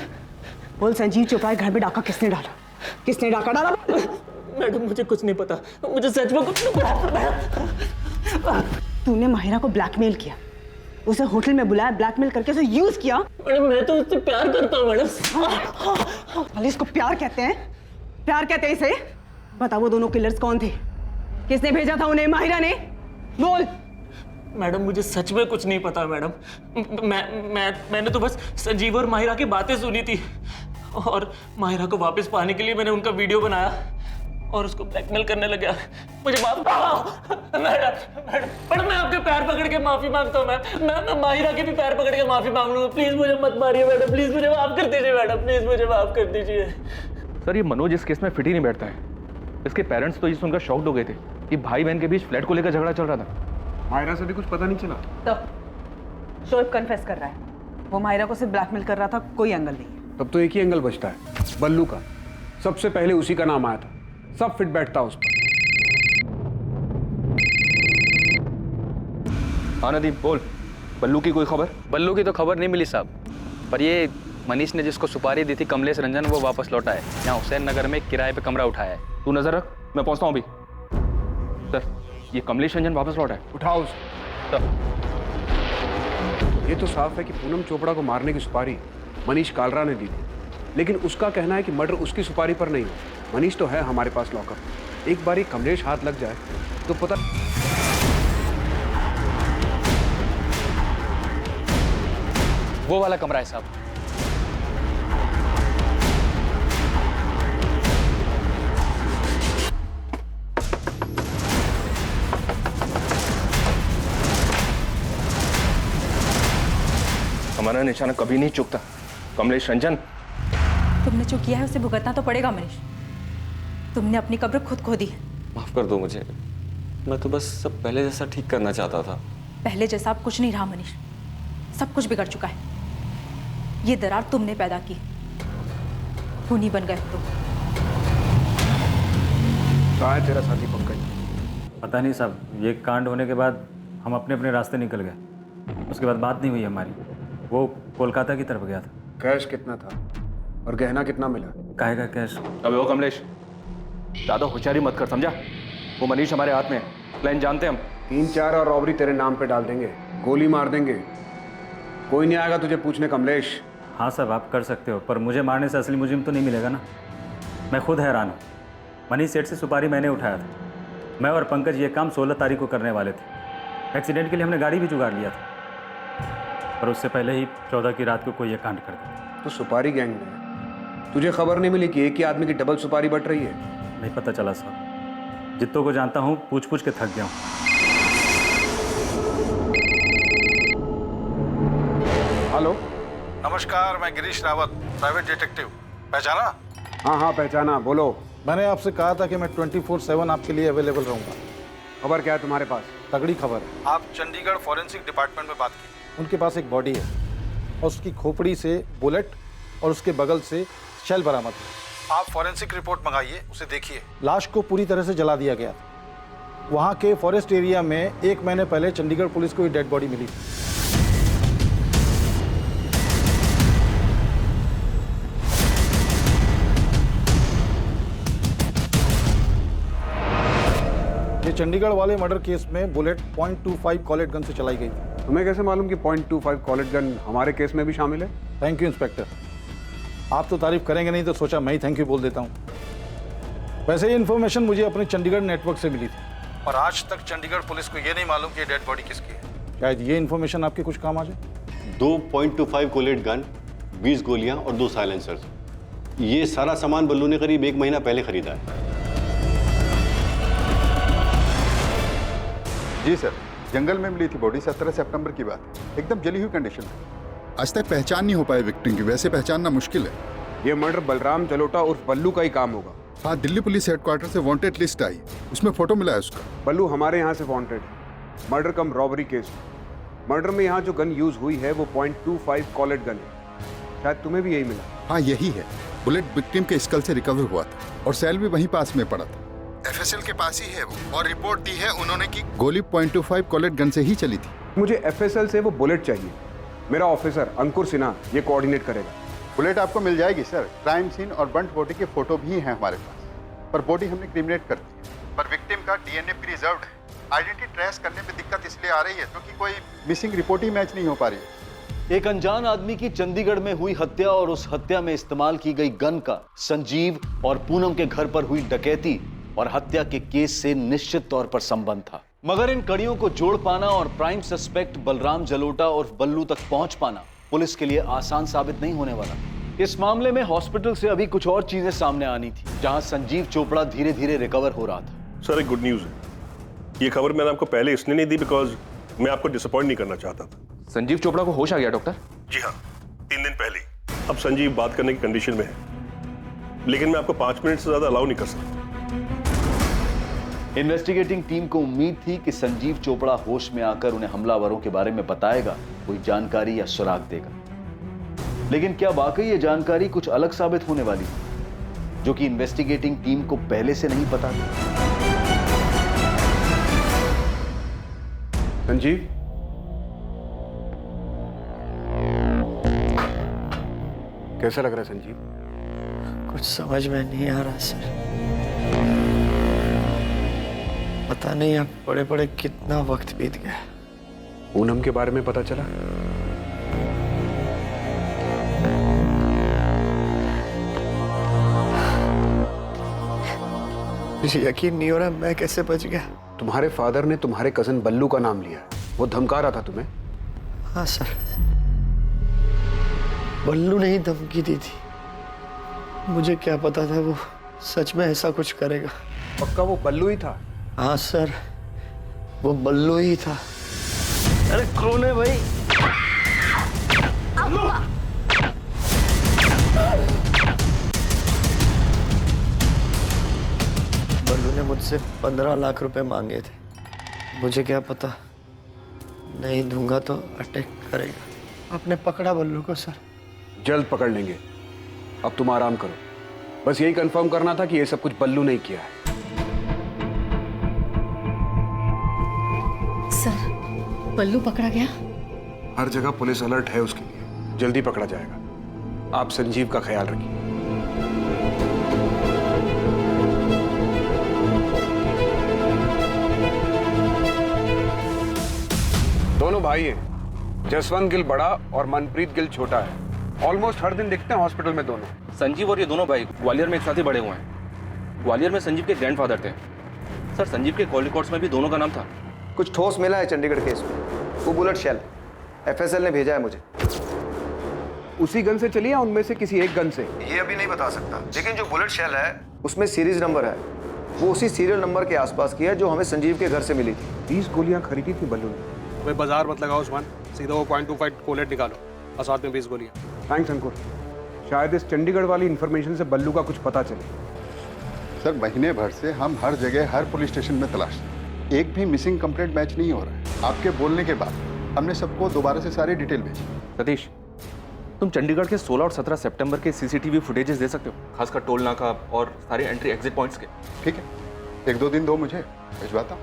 बोल संजीव चोपड़ा के घर में डाका किसने डाला? किसने डाका डाला? मैडम मुझे कुछ नहीं पता, मुझे सच में कुछ नहीं पता। तूने माहिरा को ब्लैकमेल किया, उसे होटल में बुलाया, ब्लैकमेल करके उसे यूज किया। मैडम मैं तो उससे प्यार करता हूँ मैडम। अली इसको प्यार कहते हैं? प्यार कहते हैं इसे? बता वो दोनों किलर्स कौन थे? किसने भेजा था उन्हें? माहिरा ने? बोल। मैडम मुझे सच में कुछ नहीं पता मैडम। मैंने तो बस संजीव और माहिरा की बातें सुनी थी और माहिरा को वापस पाने के लिए मैंने उनका वीडियो बनाया और उसको ब्लैकमेल करने लगा। मुझे माफ मैडम, मैं आपके पैर पकड़ के माफी मांगता हूँ। मैं माहिरा के भी पैर पकड़ के माफी मांग लूंगा। प्लीज मुझे मत मारिए मैडम, प्लीज मुझे माफ कर दीजिए मैडम, प्लीज मुझे माफ कर दीजिए। सर ये मनोज इस केस में फिट ही नहीं बैठता है। इसके पेरेंट्स तो ये सुनकर शॉक्ड हो गए थे कि भाई बहन के बीच फ्लैट को लेकर झगड़ा चल रहा था। मायरा से भी कुछ पता नहीं चला। तब शोएब कन्फेस कर रहा है, वो माहिरा को सिर्फ ब्लैकमेल कर रहा था, कोई एंगल नहीं है। तब तो एक ही एंगल बचता है, बल्लू का। सबसे पहले उसी का नाम आया था, सब फिट बैठता उस पर। हाँ नदीम बोल, बल्लू की कोई खबर? बल्लू की तो खबर नहीं मिली साहब, पर ये मनीष ने जिसको सुपारी दी थी कमलेश रंजन, वो वापस लौटा है। यहाँ हुसैन नगर में किराए पे कमरा उठाया है। तू नजर रख, मैं पहुंचता हूँ अभी। सर ये कमलेश रंजन वापस लौटा है। उठाओ उसे। ये तो साफ है कि पूनम चोपड़ा को मारने की सुपारी मनीष कालरा ने दी थी, लेकिन उसका कहना है कि मर्डर उसकी सुपारी पर नहीं हुआ। मनीष तो है हमारे पास लॉकअप, एक बार ये कमलेश हाथ लग जाए तो पता। वो वाला कमरा है साहब। हमारा निशाना कभी नहीं चुकता। कमलेश रंजन, तुमने जो किया है उसे भुगतना तो पड़ेगा मनीष। तुमने अपनी कब्र खुद खो दी है। माफ कर दो मुझे, मैं तो बस सब पहले जैसा ठीक करना चाहता था। पहले जैसा अब कुछ नहीं रहा मनीष, सब कुछ बिगड़ चुका है। ये दरार तुमने पैदा की, खूनी बन गए तुम। कहाँ है तेरा साथी पंकज? पता नहीं साहब, ये कांड होने के बाद हम अपने अपने रास्ते निकल गए। उसके बाद बात नहीं हुई हमारी। वो कोलकाता की तरफ गया था। कैश कितना था और गहना कितना मिला? काहे का कैश? अबे वो कमलेश, ज्यादा होशियारी मत कर, समझा? वो मनीष हमारे हाथ में है, प्लान जानते हैं हम। 3-4 और रॉबरी तेरे नाम पे डाल देंगे, गोली मार देंगे, कोई नहीं आएगा तुझे पूछने कमलेश। हाँ साहब, आप कर सकते हो, पर मुझे मारने से असली मुजरिम तो नहीं मिलेगा ना। मैं खुद हैरान हूँ। मनीष सेठ से सुपारी मैंने उठाया था। मैं और पंकज ये काम 16 तारीख को करने वाले थे। एक्सीडेंट के लिए हमने गाड़ी भी जुगाड़ लिया था, पर उससे पहले ही 14 की रात को कोई ये कांड कर दिया। तो सुपारी गैंग में तुझे खबर नहीं मिली कि एक ही आदमी की डबल सुपारी बट रही है? नहीं पता चला साहब, जितनों को जानता हूँ पूछ पूछ के थक गया हूँ। हेलो, नमस्कार, मैं गिरीश रावत, प्राइवेट डिटेक्टिव। पहचाना? हाँ हाँ पहचाना, बोलो। मैंने आपसे कहा था कि मैं 24/7 आपके लिए अवेलेबल रहूंगा। खबर क्या है तुम्हारे पास? तगड़ी खबर है। आप चंडीगढ़ फॉरेंसिक डिपार्टमेंट में बात की। उनके पास एक बॉडी है और उसकी खोपड़ी से बुलेट और उसके बगल से शेल बरामद है। आप फॉरेंसिक रिपोर्ट मंगाइए, उसे देखिए। लाश को पूरी तरह से जला दिया गया था। वहाँ के फॉरेस्ट एरिया में 1 महीने पहले चंडीगढ़ पुलिस को ये डेड बॉडी मिली थी। ये चंडीगढ़ वाले मर्डर केस में बुलेट .25 कॉलेट गन से चलाई गई थी। तुम्हें कैसे मालूम कि .25 कॉलेट गन हमारे केस में भी शामिल है? Thank you inspector. आप तो तारीफ करेंगे नहीं तो सोचा मैं ही थैंक यू बोल देता हूँ। वैसे ये इन्फॉर्मेशन मुझे अपने चंडीगढ़ नेटवर्क से मिली थी और आज तक चंडीगढ़ पुलिस को ये नहीं मालूम कि डेड बॉडी किसकी है। शायद ये इन्फॉर्मेशन आपके कुछ काम आ जाए। 2.25 कोलेट गन, 20 गोलियां और 2 साइलेंसर्स। ये सारा सामान बल्लू ने करीब 1 महीना पहले खरीदा है। जी सर, जंगल में मिली थी बॉडी। 17 सितंबर की बात है, एकदम जली हुई कंडीशन में। आज तक पहचान नहीं हो पाई विक्टिम की। वैसे पहचानना मुश्किल है। ये मर्डर बलराम जलोटा उर्फ बल्लू का ही काम होगा। हाँ, दिल्ली पुलिस हेडक्वार्टर से वांटेड लिस्ट आई, उसमें फोटो मिला है उसका। बल्लू हमारे यहाँ से वांटेड है, murder cum robbery case. Murder में यहाँ जो गन यूज हुई है वो .25 कॉलेट गन है। शायद तुम्हें भी यही मिला। हाँ यही है। बुलेट विक्टिम के स्कल से रिकवर हुआ था और सेल भी वहीं पास में पड़ा था। FSL के पास ही है वो, और रिपोर्ट दी है उन्होंने कि गोली .25 कॉलेट गन से ही चली थी। मुझे FSL से वो बुलेट चाहिए। मेरा ऑफिसर अंकुर सिन्हा ये कोऑर्डिनेट करेगा। बुलेट आपको मिल जाएगी सर। क्राइम सीन और बंट बॉडी के फोटो भी हैं हमारे पास, पर बॉडी हमने क्रिमिनेट कर दी है। पर विक्टिम का DNA प्रिजर्व्ड है। आइडेंटिटी ट्रेस करने में दिक्कत इसलिए आ रही है क्योंकि कोई मिसिंग रिपोर्ट ही मैच नहीं हो पा रही है। एक अनजान आदमी की चंडीगढ़ में हुई हत्या और उस हत्या में इस्तेमाल की गई गन का संजीव और पूनम के घर पर हुई डकैती और हत्या के केस से निश्चित तौर पर संबंध था। मगर इन कड़ियों को जोड़ पाना और प्राइम सस्पेक्ट बलराम जलोटा और बल्लू तक पहुंच पाना पुलिस के लिए आसान साबित नहीं होने वाला। इस मामले में हॉस्पिटल से अभी कुछ और चीजें सामने आनी थी, जहां संजीव चोपड़ा धीरे धीरे रिकवर हो रहा था। सर, एक गुड न्यूज है। ये खबर मैंने आपको पहले इसलिए नहीं दी बिकॉज मैं आपको डिसअपॉइंट नहीं करना चाहता था। संजीव चोपड़ा को होश आ गया डॉक्टर? जी हाँ, 3 दिन पहले। अब संजीव बात करने की कंडीशन में है, लेकिन मैं आपको 5 मिनट से ज्यादा अलाउ नहीं कर सकता। इन्वेस्टिगेटिंग टीम को उम्मीद थी कि संजीव चोपड़ा होश में आकर उन्हें हमलावरों के बारे में बताएगा, कोई जानकारी या सुराग देगा। लेकिन क्या वाकई ये जानकारी कुछ अलग साबित होने वाली थी, जो कि इन्वेस्टिगेटिंग टीम को पहले से नहीं पता था? संजीव, कैसा लग रहा है संजीव? कुछ समझ में नहीं आ रहा सर। पता नहीं अब पड़े पड़े कितना वक्त बीत गया। पूनम के बारे में पता चला? मुझे यकीन नहीं हो रहा मैं कैसे बच गया। तुम्हारे फादर ने तुम्हारे कजन बल्लू का नाम लिया, वो धमका रहा था तुम्हें। हाँ सर, बल्लू ने ही धमकी दी थी। मुझे क्या पता था वो सच में ऐसा कुछ करेगा। पक्का वो बल्लू ही था? हाँ सर, वो बल्लू ही था। अरे कौन है भाई? बल्लू ने मुझसे 15 लाख रुपए मांगे थे। मुझे क्या पता, नहीं दूंगा तो अटैक करेगा। आपने पकड़ा बल्लू को सर? जल्द पकड़ लेंगे, अब तुम आराम करो। बस यही कंफर्म करना था कि ये सब कुछ बल्लू नहीं किया है। सर, बल्लू पकड़ा गया? हर जगह पुलिस अलर्ट है उसके लिए, जल्दी पकड़ा जाएगा। आप संजीव का ख्याल रखिए। दोनों भाई हैं, जसवंत गिल बड़ा और मनप्रीत गिल छोटा है। ऑलमोस्ट हर दिन दिखते हैं हॉस्पिटल में दोनों। संजीव और ये दोनों भाई ग्वालियर में एक साथ ही बड़े हुए हैं। ग्वालियर में संजीव के ग्रैंडफादर थे। सर, संजीव के कॉल रिकॉर्ड्स में भी दोनों का नाम था। कुछ ठोस मिला है चंडीगढ़ केस में। वो बुलेट शेल एफएसएल ने भेजा है मुझे। उसी गन से चली या उनमें से किसी एक गन से? ये अभी नहीं बता सकता, लेकिन जो बुलेट शेल है उसमें सीरीज नंबर है। वो उसी सीरियल नंबर के आसपास की है जो हमें संजीव के घर से मिली थी। 20 गोलियां खरीदी थी बल्लू ने। भाई बाजार मत लगाओ उस्मान, सीधा वो .25 कोलेट निकालो और साथ में 20 गोलियां। थैंक्स अंकुर। शायद इस चंडीगढ़ वाली इंफॉर्मेशन से बल्लू का कुछ पता चले। सर, महीने भर से हम हर जगह हर पुलिस स्टेशन में तलाश रहे हैं। एक भी मिसिंग कंप्लेंट मैच नहीं हो रहा है। आपके बोलने के बाद हमने सबको दोबारा से सारी डिटेल भेजी। सतीश, तुम चंडीगढ़ के 16 और 17 सितंबर के सीसीटीवी फुटेजेस दे सकते हो, खासकर टोल नाका और सारे एंट्री एग्जिट पॉइंट्स के? ठीक है, 1-2 दिन दो, मुझे भिजवाता हूँ।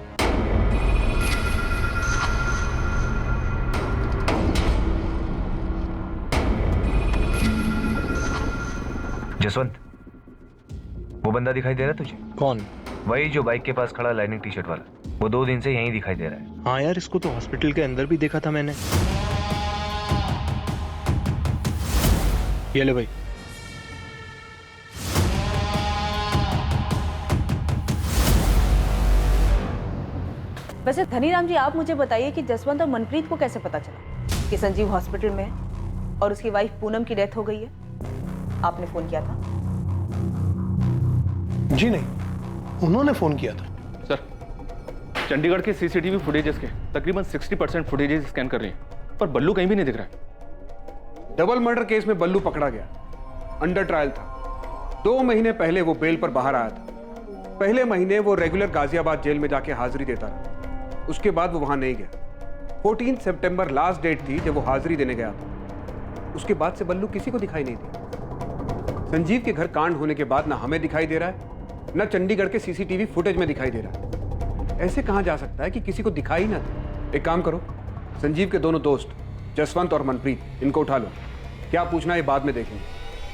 जसवंत, वो बंदा दिखाई दे रहा है तुझे? कौन? वही जो बाइक के पास खड़ा लाइनिंग टी शर्ट वाला। वो 2 दिन से यहीं दिखाई दे रहा है। हाँ यार, इसको तो हॉस्पिटल के अंदर भी देखा था मैंने। ये ले भाई। वैसे धनीराम जी, आप मुझे बताइए कि जसवंत और मनप्रीत को कैसे पता चला कि संजीव हॉस्पिटल में है और उसकी वाइफ पूनम की डेथ हो गई है? आपने फोन किया था? जी नहीं, उन्होंने फोन किया था। सर, चंडीगढ़ के सीसीटीवी फुटेजेस के तकरीबन 60% फुटेजेस स्कैन कर रही हैं, पर बल्लू कहीं भी नहीं दिख रहा है। डबल मर्डर केस में बल्लू पकड़ा गया, अंडर ट्रायल था। 2 महीने पहले वो बेल पर बाहर आया था। पहले महीने वो रेगुलर गाजियाबाद जेल में जाके हाजिरी देता रहा। उसके बाद वो वहां नहीं गया। 14 सितंबर लास्ट डेट थी जब वो हाजिरी देने गया था। उसके बाद से बल्लू किसी को दिखाई नहीं दी। संजीव के घर कांड होने के बाद ना हमें दिखाई दे रहा है, ना चंडीगढ़ के सीसीटीवी फुटेज में दिखाई दे रहा है। ऐसे कहां जा सकता है कि किसी को दिखाई ना दे? एक काम करो, संजीव के दोनों दोस्त जसवंत और मनप्रीत, इनको उठा लो। क्या पूछना है बाद में देखेंगे।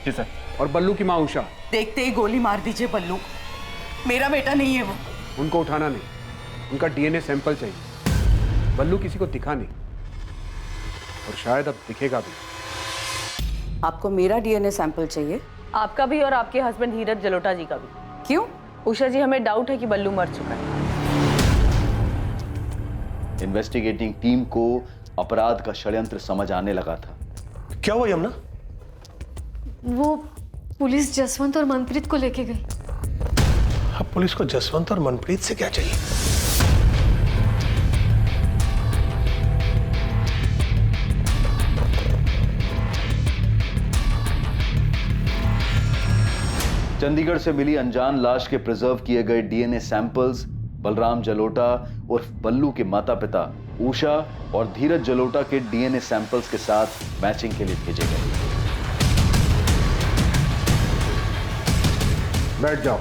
जी सर। और बल्लू की माँ उषा, देखते ही गोली मार दीजिए बल्लू को। मेरा बेटा नहीं है वो। उनको उठाना नहीं, उनका डीएनए सैंपल चाहिए। बल्लू किसी को दिखा नहीं और शायद अब दिखेगा भी। आपको मेरा डीएनए सैंपल चाहिए? आपका भी और आपके हस्बैंड धीरज जलोटा जी का भी। क्यों? उषा जी, हमें डाउट है कि बल्लू मर चुका है। इन्वेस्टिगेटिंग टीम को अपराध का षड्यंत्र समझ आने लगा था। क्या हुआ यमुना? वो पुलिस जसवंत और मनप्रीत को लेके गई। अब पुलिस को जसवंत और मनप्रीत से क्या चाहिए? चंडीगढ़ से मिली अनजान लाश के प्रिजर्व किए गए डीएनए सैंपल्स बलराम जलोटा उर्फ बल्लू के माता पिता उषा और धीरज जलोटा के डीएनए सैंपल्स के साथ मैचिंग के लिए भेजे गए। बैठ जाओ।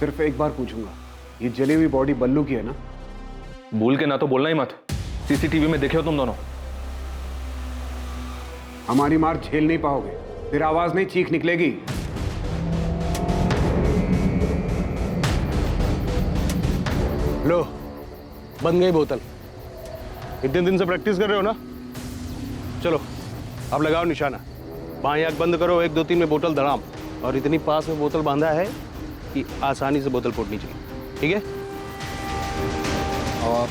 सिर्फ एक बार पूछूंगा, ये जली हुई बॉडी बल्लू की है ना? भूल के ना तो बोलना ही मत। सीसीटीवी में देखे हो तुम दोनों। हमारी मार झेल नहीं पाओगे, फिर आवाज नहीं, चीख निकलेगी। लो, बन गई बोतल। इतने दिन से प्रैक्टिस कर रहे हो ना? चलो अब लगाओ निशाना। बाएं आंख बंद करो, 1 2 3 में बोतल धड़ाम। और इतनी पास में बोतल बांधा है कि आसानी से बोतल फूटनी चाहिए। ठीक है? और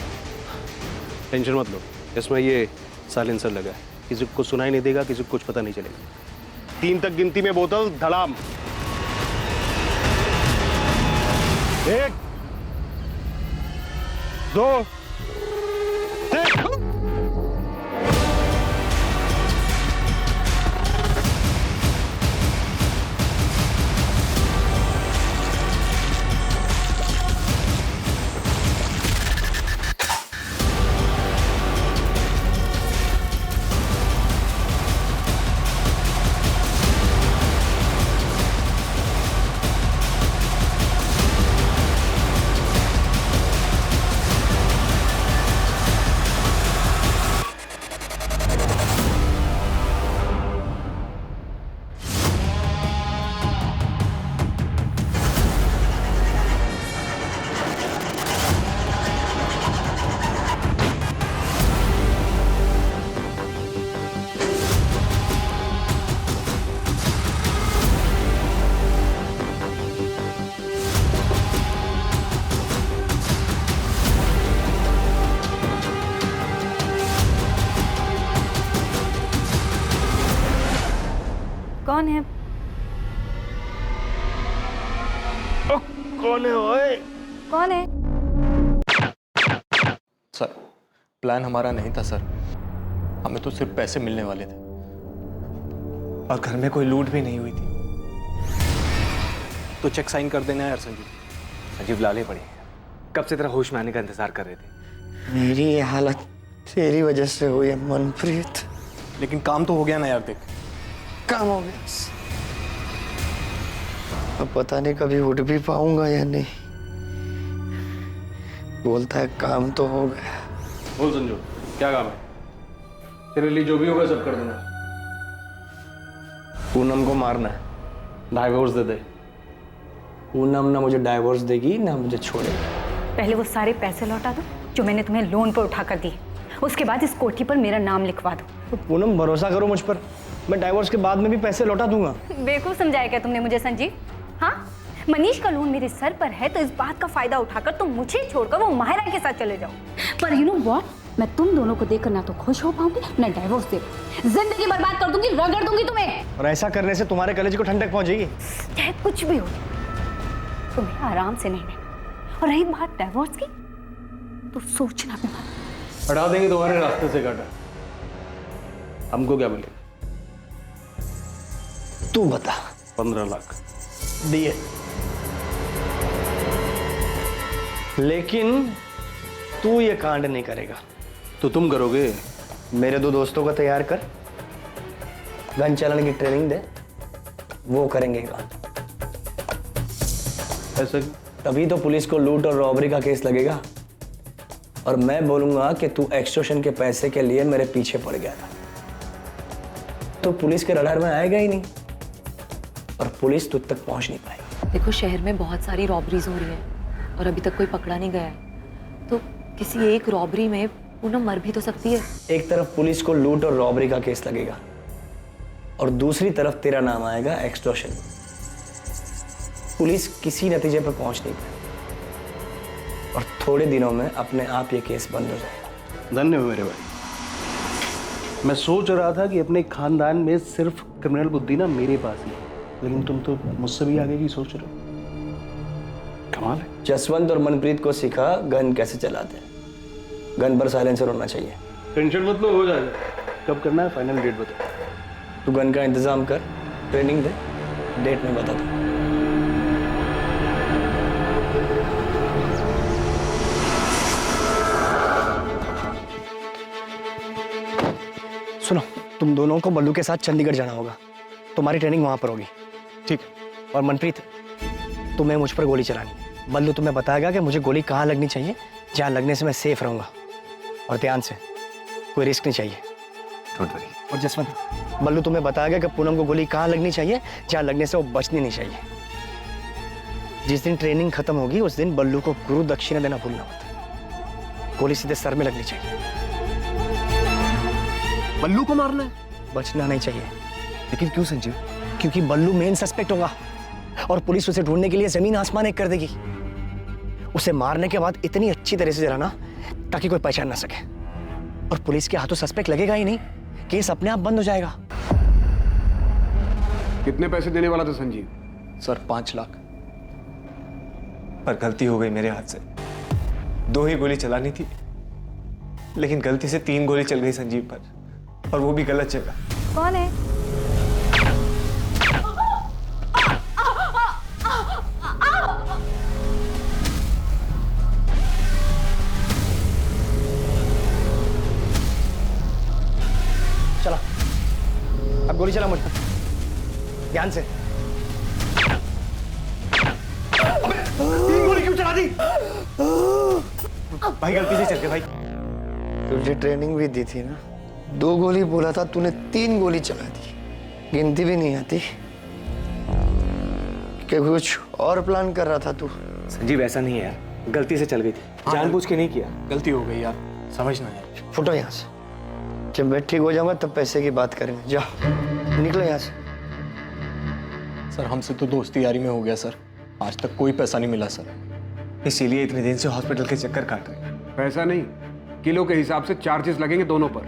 टेंशन मत लो, इसमें ये साइलेंसर लगा है, किसी को सुनाई नहीं देगा, किसी को कुछ पता नहीं चलेगा। 3 तक गिनती में बोतल धड़ाम। 1 2 1। कौन है? कौन है ओए? कौन है? सर, प्लान हमारा नहीं था सर। हमें तो सिर्फ पैसे मिलने वाले थे और घर में कोई लूट भी नहीं हुई थी। तो चेक साइन कर देना यार संजीव। संजीव लाले पड़े, कब से तेरा होश में आने का इंतजार कर रहे थे। मेरी ये हालत तेरी वजह से हुई है मनप्रीत। लेकिन काम तो हो गया ना यार, देख काम हो गया। अब पता नहीं कभी उठ भी पाऊंगा या नहीं। बोलता है काम तो हो गया। बोल संजू, क्या काम है? तेरे लिए जो भी होगा सब कर दूंगा। पूनम को मारना है, डाइवोर्स दे दे। पूनम ना मुझे डाइवोर्स देगी ना मुझे छोड़ेगी। पहले वो सारे पैसे लौटा दो जो मैंने तुम्हें लोन पर उठा कर दिए, उसके बाद इस कोठी पर मेरा नाम लिखवा दो। तो पूनम भरोसा करो मुझ पर, मैं डाइवोर्स के बाद में भी पैसे लौटा दूंगा। बेवकूफ समझाया क्या तुमने मुझे संजीव? हाँ, मनीष का लोन मेरे सर पर है तो इस बात का फायदा उठाकर तुम मुझे छोड़कर वो माहिरा के साथ चले जाओ। पर यू नो व्हाट, मैं तुम दोनों को देखकर ना तो खुश हो पाऊंगी ना डाइवोर्स दे, जिंदगी बर्बाद कर दूंगी, रगड़ दूंगी तुम्हें। और ऐसा करने से तुम्हारे कलेजे को ठंडक पहुंचेगी। चाहे कुछ भी हो, तुम्हें आराम से नहीं रहना। और रही बात डाइवोर्स की, तो सोचना भी मत। हटा देंगे तुम्हारे रास्ते से काटा। हमको क्या बोले? तू बता। 15 लाख दिए, लेकिन तू ये कांड नहीं करेगा। तो तुम करोगे? मेरे 2 दोस्तों को तैयार कर, गन चलाने की ट्रेनिंग दे, वो करेंगे कांड। ऐसा तभी तो पुलिस को लूट और रॉबरी का केस लगेगा और मैं बोलूंगा कि तू एक्सटॉर्शन के पैसे के लिए मेरे पीछे पड़ गया था। तो पुलिस के रडार में आएगा ही नहीं और पुलिस तुझ तक पहुंच नहीं पाएगी। देखो, शहर में बहुत सारी रॉबरीज हो रही हैं और अभी तक कोई पकड़ा नहीं गया है। तो किसी एक रॉबरी में पूनम मर भी तो सकती है। एक तरफ पुलिस को लूट और रॉबरी का केस लगेगा और दूसरी तरफ तेरा नाम आएगा एक्सटॉर्शन। पुलिस किसी नतीजे पर पहुंच नहीं पाएगी और थोड़े दिनों में अपने आप ये केस बंद हो जाएगा। धन्य हो मेरे भाई। मैं सोच रहा था कि अपने खानदान में सिर्फ क्रिमिनल बुद्धि ना मेरे पास ही है, लेकिन तुम तो मुझसे भी आगे की सोच रहे हो। कमाल है। जसवंत और मनप्रीत को सिखा गन कैसे चलाते हैं। गन पर साइलेंसर होना चाहिए। टेंशन मत लो, हो जाएगा। कब करना है फाइनल डेट बता। तू गन का इंतजाम कर, ट्रेनिंग दे, डेट में बता दो। सुनो, तुम दोनों को बल्लू के साथ चंडीगढ़ जाना होगा। तुम्हारी ट्रेनिंग वहां पर होगी, ठीक? और मनप्रीत, तुम्हें मुझ पर गोली चलानी है। बल्लू तुम्हें बताएगा कि मुझे गोली कहाँ लगनी चाहिए, जहाँ लगने से मैं सेफ रहूंगा। और ध्यान से, कोई रिस्क नहीं चाहिए। Don't worry. और जसवंत, बल्लू तुम्हें बताएगा कि पूनम को गोली कहाँ लगनी चाहिए, जहाँ लगने से वो बचनी नहीं चाहिए। जिस दिन ट्रेनिंग खत्म होगी उस दिन बल्लू को गुरु दक्षिणा देना भूलना मत। गोली सीधे सर में लगनी चाहिए। बल्लू को मारना है? बचना नहीं चाहिए। लेकिन क्यों संजीव? क्योंकि बल्लू मेन सस्पेक्ट होगा और पुलिस उसे ढूंढने के लिए जमीन आसमान एक कर देगी। उसे मारने के बाद इतनी अच्छी तरह से जलाना ताकि कोई पहचान ना सके। और पुलिस के हाथों सस्पेक्ट लगेगा ही नहीं, केस अपने आप बंद हो जाएगा। कितने पैसे देने वाला था संजीव? सर 5 लाख, पर गलती हो गई मेरे हाथ से। 2 ही गोली चलानी थी, लेकिन गलती से 3 गोली चल गई संजीव पर, और वो भी गलत जगह। कौन है? चला, अब गोली चला मुझ पर, ध्यान से। अबे 3 गोली क्यों चला दी? भाई गलती से चल गए भाई। तुझे ट्रेनिंग भी दी थी ना, 2 गोली बोला था, तूने 3 गोली चला दी। गिनती भी नहीं आती कि कुछ और प्लान कर रहा था तू? संजीव ऐसा नहीं है यार, गलती से चल गई थी, जानबूझ के नहीं किया, गलती हो गई यार, समझना यार। फुटो यहाँ से, जब मैं ठीक हो जाऊंगा तब पैसे की बात करेंगे। जाओ निकलो यहाँ से। सर हमसे तो दोस्ती यारी में हो गया सर, आज तक कोई पैसा नहीं मिला सर, इसीलिए इतने दिन से हॉस्पिटल के चक्कर काट रहे। पैसा नहीं, किलो के हिसाब से चार्जेस लगेंगे दोनों पर।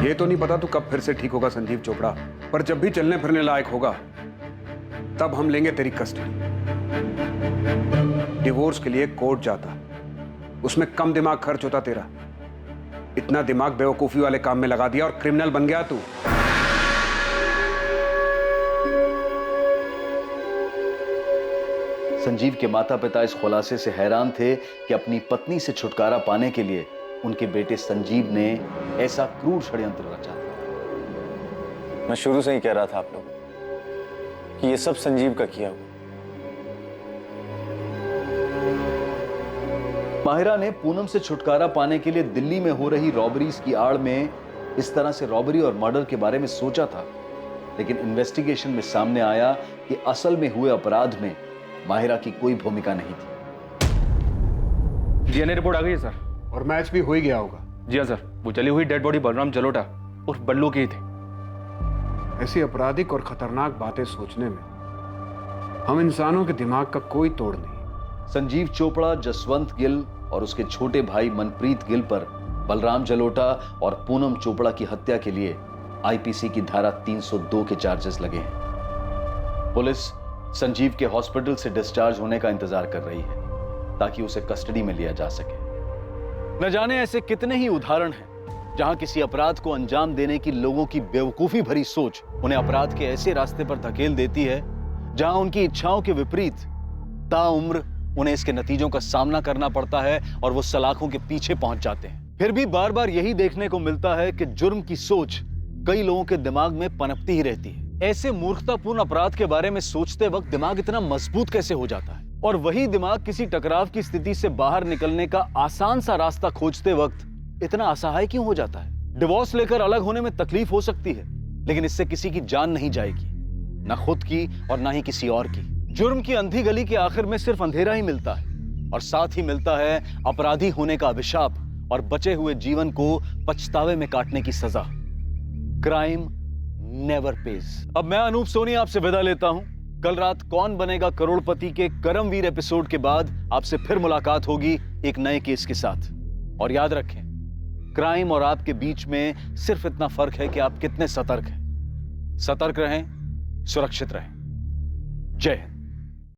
ये तो नहीं पता तू कब फिर से ठीक होगा संजीव चोपड़ा, पर जब भी चलने फिरने लायक होगा तब हम लेंगे तेरी कस्टडी। डिवोर्स के लिए कोर्ट जाता, उसमें कम दिमाग खर्च होता तेरा। इतना दिमाग बेवकूफी वाले काम में लगा दिया और क्रिमिनल बन गया तू। संजीव के माता पिता इस खुलासे से हैरान थे कि अपनी पत्नी से छुटकारा पाने के लिए उनके बेटे संजीव ने ऐसा क्रूर षड्यंत्र रचा। मैं शुरू से ही कह रहा था आप लोग कि ये सब संजीव का किया हुआ। माहिरा ने पूनम से छुटकारा पाने के लिए दिल्ली में हो रही रॉबरीज की आड़ में इस तरह से रॉबरी और मर्डर के बारे में सोचा था, लेकिन इन्वेस्टिगेशन में सामने आया कि असल में हुए अपराध में माहिरा की कोई भूमिका नहीं थी। डीएनए रिपोर्ट आ गई है सर, और मैच भी हो ही गया होगा। जी हाँ सर, वो जली हुई डेड बॉडी बलराम जलोटा उस बल्लू की थी। ऐसी आपराधिक और खतरनाक बातें सोचने में हम इंसानों के दिमाग का कोई तोड़ नहीं। संजीव चोपड़ा, जसवंत गिल और उसके छोटे भाई मनप्रीत गिल पर बलराम जलोटा और पूनम चोपड़ा की हत्या के लिए आईपीसी की धारा 302 के चार्जेस लगे हैं। पुलिस संजीव के हॉस्पिटल से डिस्चार्ज होने का इंतजार कर रही है ताकि उसे कस्टडी में लिया जा सके। न जाने ऐसे कितने ही उदाहरण हैं जहां किसी अपराध को अंजाम देने की लोगों की बेवकूफी भरी सोच उन्हें अपराध के ऐसे रास्ते पर धकेल देती है जहां उनकी इच्छाओं के विपरीत ताउम्र उन्हें इसके नतीजों का सामना करना पड़ता है और वो सलाखों के पीछे पहुंच जाते हैं। फिर भी बार बार यही देखने को मिलता है कि जुर्म की सोच कई लोगों के दिमाग में पनपती ही रहती है। ऐसे मूर्खतापूर्ण अपराध के बारे में सोचते वक्त दिमाग इतना मजबूत कैसे हो जाता है, और वही दिमाग किसी टकराव की स्थिति से बाहर निकलने का आसान सा रास्ता खोजते वक्त इतना असहाय क्यों हो जाता है। डिवोर्स लेकर अलग होने में तकलीफ हो सकती है, लेकिन इससे किसी की जान नहीं जाएगी, ना खुद की और ना ही किसी और की। जुर्म की अंधी गली के आखिर में सिर्फ अंधेरा ही मिलता है, और साथ ही मिलता है अपराधी होने का अभिशाप और बचे हुए जीवन को पछतावे में काटने की सजा। Crime never page. अब मैं अनूप सोनी आपसे विदा लेता हूं। कल रात कौन बनेगा करोड़पति के करमवीर एपिसोड के बाद आपसे फिर मुलाकात होगी एक नए केस के साथ। और याद रखें, क्राइम और आपके बीच में सिर्फ इतना फर्क है कि आप कितने सतर्क हैं। सतर्क रहें, सुरक्षित रहें। जय हिंद।